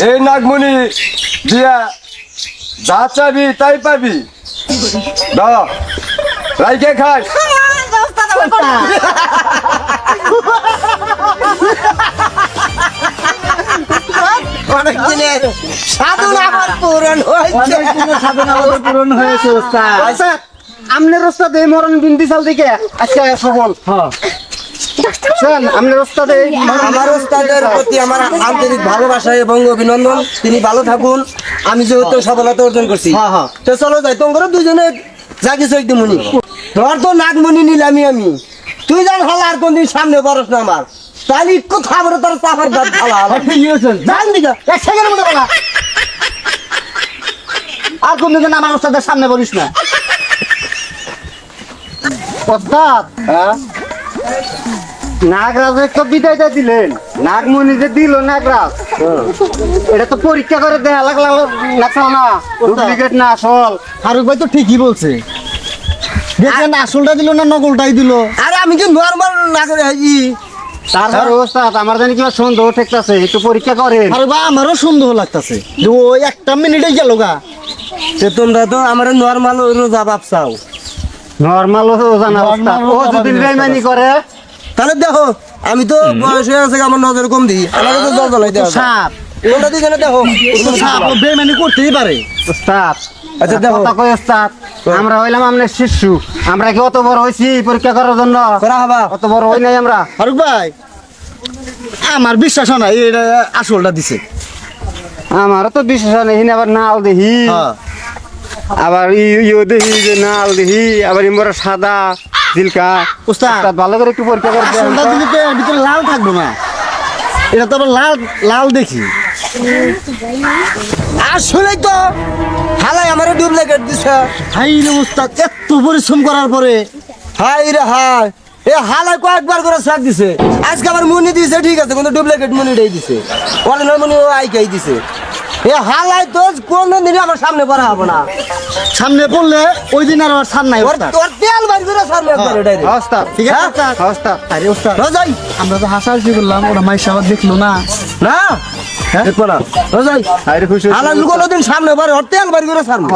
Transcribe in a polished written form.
এই নাগমণি দিয়া যা চাবি তাই পাবি দাও রাইকে খাস অনেক দিনের সাধনা আমার পূরণ হয়েছে ওস্তাদ। আমনের ওস্তাদ এই মরণ বিন্দি চাল দিকে আজকে সফল। আমনের ওস্তাদ আমার ওস্তাদের প্রতি আমার আন্তরিক ভালোবাসা এবং অভিনন্দন। তিনি ভালো থাকুন। আমি যেহেতু সফলতা অর্জন করছি, তো চলো যাই তোমরা দুজনে যা কিছু একদম মনি। তোর তো নাগমণি নিলামি আমি, তুই জান হল আর কোনদিন সামনে বরস না আমার, তাহলে একটু খাবার তোর চাপার দাঁত ভালো জান দিকা এক সেকেন্ডের মধ্যে বলা আর কোন দিন আমার ওস্তাদের সামনে বলিস না। ওস্তাদ নাগরাজের তো বিদায়টা দিলেন, নাগমণি যে দিল নাগরাজ, এটা তো পরীক্ষা করে দেয়া লাগলো না, ডুপ্লিকেট না আসল। ফারুক ভাই তো ঠিকই বলছে, দেখেন আসলটা দিল না নকলটাই দিল। আরে আমি কি নরমাল না করে আইছি। তারপর ওস্তাদ আমার জানি কিবা সন্দেহ ঠেকতাছে, একটু পরীক্ষা করেন। আরে বা আমারও সন্দেহ লাগতাছে যে ওই একটা মিনিটেই গেল গা। তোমরা তো আমার নরমাল রোজা ভাবছাও, নরমাল ও জানা ওস্তাদ, ও যদি বেইমানি করে তাহলে দেখো আমি তো বয়স হয়ে গেছে, আমার নজর কম দিই, আমাকে তো জল জ্বলাই দেওয়া সাপ ওটা দিকে দেখো সাপ ও বেইমানি করতেই পারে ওস্তাদ। আচ্ছা দেখো কথা কই ওস্তাদ, আমরা হইলাম আপনার শিশু, আমরা কি অত বড় হইছি পরীক্ষা করার জন্য? করা হবা অত বড় হই নাই আমরা। ফারুক ভাই আমার বিশ্বাস হয় না এটা আসলটা দিছে। আমারও তো বিশ্বাস নেই, আবার নাল দেখি, আবার ইয়ে দেখি যে নাল দেখি, আবার ইমরা সাদা জিলকা। ওস্তাদ ভালো করে একটু পরীক্ষা করে আসলটা দিলে তো এর ভিতরে লাল থাকবো না, এটা তো আবার লাল লাল দেখি। আসলেই তো হালাই আমার ডুপ্লিকেট দিছে। হাই রে ওস্তাদ, এত পরিশ্রম করার পরে হাই রে হাই, এ হালাই কয়েকবার করে সাথ দিছে। আজকে আমার মুনি দিছে ঠিক আছে, কিন্তু ডুপ্লিকেট মুনিটাই দিছে, অরিজিনাল মুনি ও আইকাই দিছে। এ হালাই তো কোন দিন আমার সামনে পড়া হবে না, সামনে পড়লে ওই দিন আর আমার ছাড় নাই ওর ওস্তাদ। তোর তেল বাড়ি করে সামনে একবার এটাই দে। ওস্তাদ ঠিক আছে ওস্তাদ? ওস্তাদ আরে ওস্তাদ রোজাই আমরা তো হাসাহাসি করলাম, ওরা মাই সাবাদ দেখলো না। না দেখবো না রোজাই আরে খুশি হালাই কোনোদিন সামনে পড়ে ওর তেল বাড়ি করে সামনে।